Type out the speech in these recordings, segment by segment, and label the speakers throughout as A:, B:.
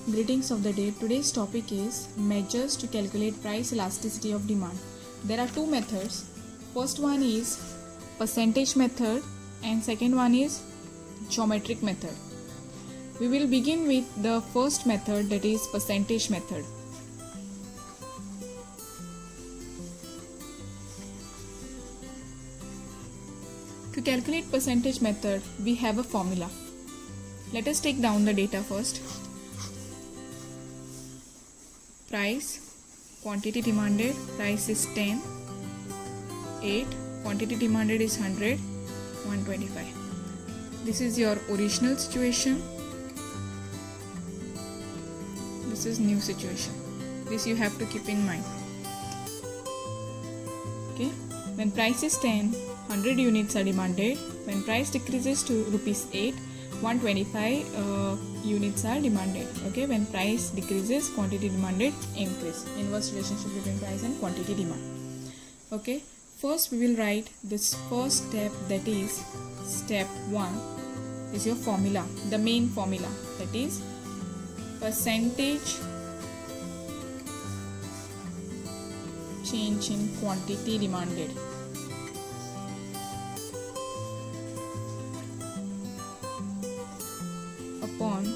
A: Greetings of the day. Today's topic is measures to calculate price elasticity of demand. There are two methods. First one is percentage method and second one is geometric method. We will begin with the first method, that is percentage method. To calculate percentage method, we have a formula. Let us take down the data first. Price, quantity demanded, price is 10, 8, quantity demanded is 100, 125. This is your original situation. This is new situation. This you have to keep in mind. Okay. When price is 10, 100 units are demanded. When price decreases to rupees 8, 125 units are demanded. Okay, when price decreases, quantity demanded increase. Inverse relationship between price and quantity demand. Okay, first we will write this first step, that is step 1 is your formula, the main formula, that is percentage change in quantity demanded. Upon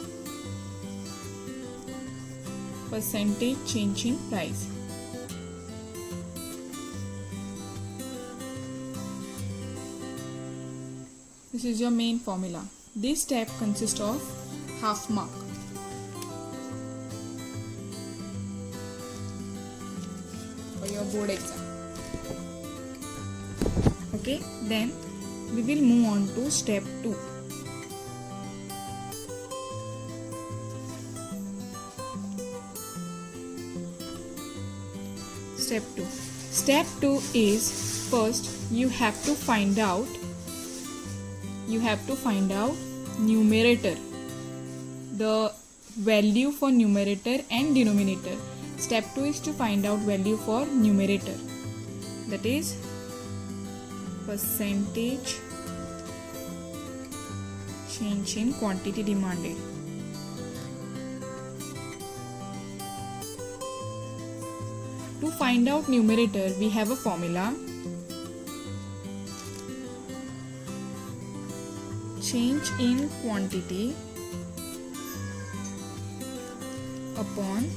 A: percentage change in price. This is your main formula. This step consists of half mark. For your board exam. Okay, then we will move on to step 2. Step 2. Step 2 is, first you have to find out numerator, the value for numerator and denominator. Step 2 is to find out value for numerator, that is percentage change in quantity demanded. To find out numerator, we have a formula. Change in quantity upon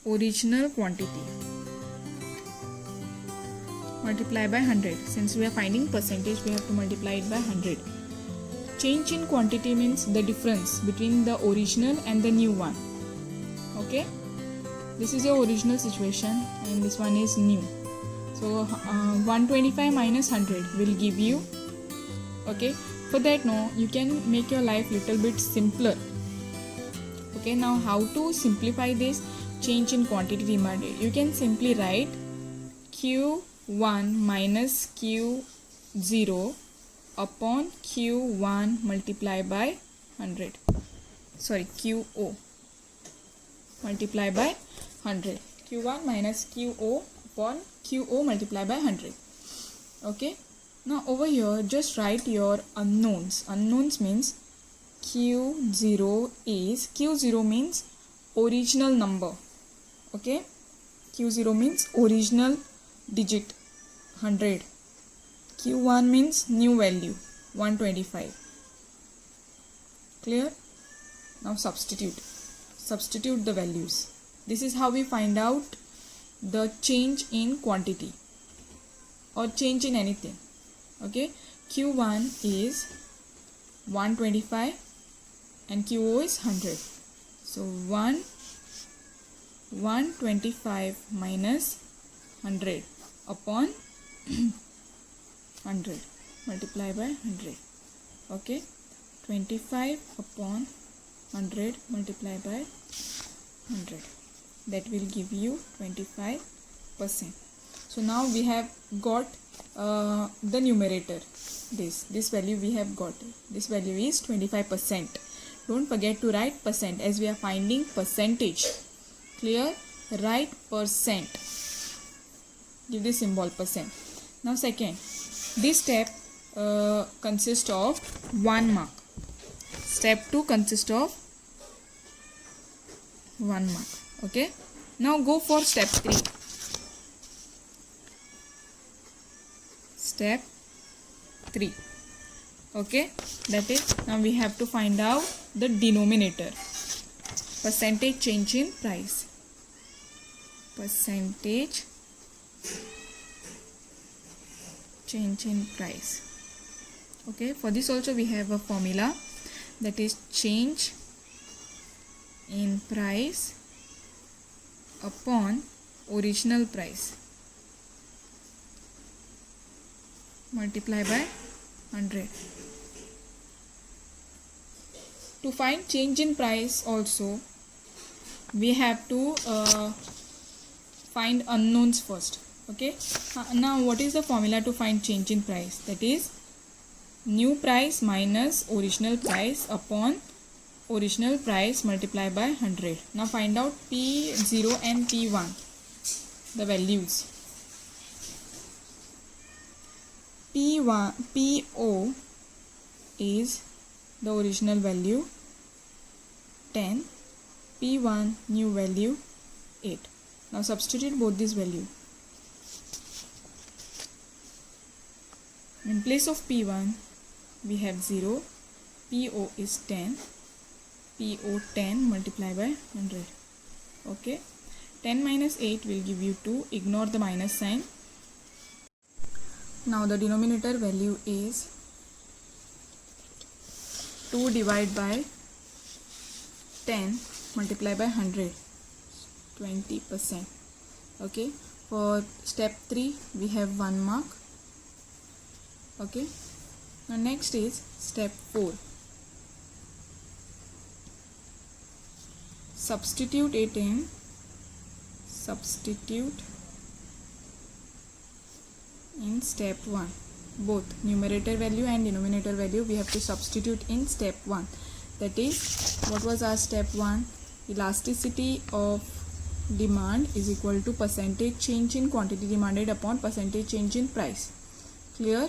A: original quantity multiply by 100. Since we are finding percentage, we have to multiply it by 100. Change in quantity means the difference between the original and the new one. Okay, this is your original situation and this one is new. So 125 minus 100 will give you. Okay, for that no, you can make your life little bit simpler. Okay, now how to simplify this change in quantity demanded? You can simply write Q1 minus Q0 upon Q1 multiply by 100. Sorry, QO multiply by 100. Q1 minus QO upon QO multiply by 100. Okay, now over here just write your unknowns. Unknowns means Q0 means original number. Okay, Q0 means original digit 100. Q1 means new value 125. Clear? Now substitute the values. This is how we find out the change in quantity or change in anything. Okay, Q1 is 125 and QO is 100. So 125 minus 100 upon 100 multiply by 100. Okay, 25 upon 100 multiply by 100. That will give you 25%. So now we have got the numerator. This value we have got. This value is 25%. Don't forget to write percent as we are finding percentage. Clear? Write percent. Give the symbol percent. Now second, this step consists of 1 mark. Step 2 consists of 1 mark. Okay. Now go for step 3. Step 3. Okay. That is, now we have to find out the denominator. Percentage change in price. Percentage change in price. Okay. For this also we have a formula, that is change in price upon original price multiply by 100. To find change in price also, we have to find unknowns first. Okay. Now what is the formula to find change in price? That is new price minus original price upon original price multiplied by 100. Now find out P0 and P1, the values. PO is the original value 10, P1 new value 8. Now substitute both these values. In place of P1 we have 0, PO is 10, PO 10 multiplied by 100. Okay. 10 minus 8 will give you 2. Ignore the minus sign. Now the denominator value is 2 divided by 10 multiplied by 100, 20%. Okay. For step 3 we have 1 mark. Okay. Now next is step 4. Substitute in step 1. Both numerator value and denominator value we have to substitute in step 1. That is, what was our step 1? Elasticity of demand is equal to percentage change in quantity demanded upon percentage change in price. Clear?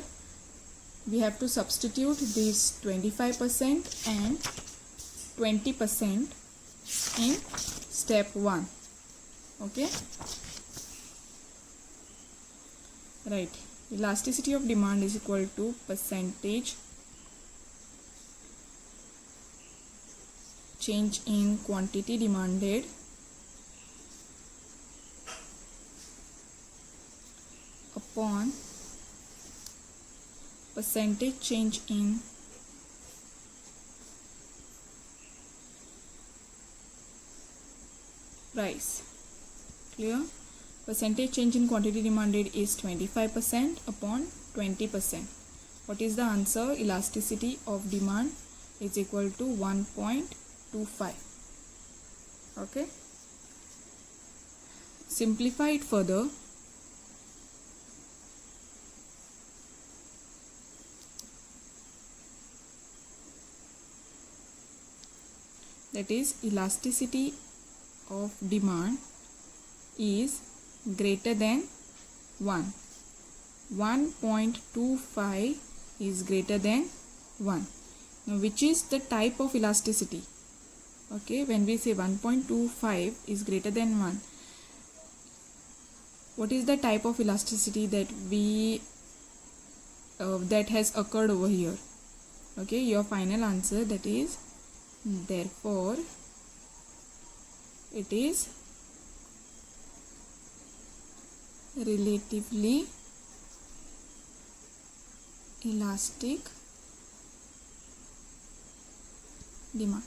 A: We have to substitute this 25% and 20% in step 1. Okay. Right. Elasticity of demand is equal to percentage change in quantity demanded upon percentage change in price. Clear? Percentage change in quantity demanded is 25% upon 20%. What is the answer? Elasticity of demand is equal to 1.25. Okay. Simplify it further. That is, elasticity of demand is greater than 1. 1.25 is greater than 1. Now, which is the type of elasticity? Okay, when we say 1.25 is greater than 1, what is the type of elasticity that that has occurred over here? Okay, your final answer, that is, therefore it is relatively elastic demand.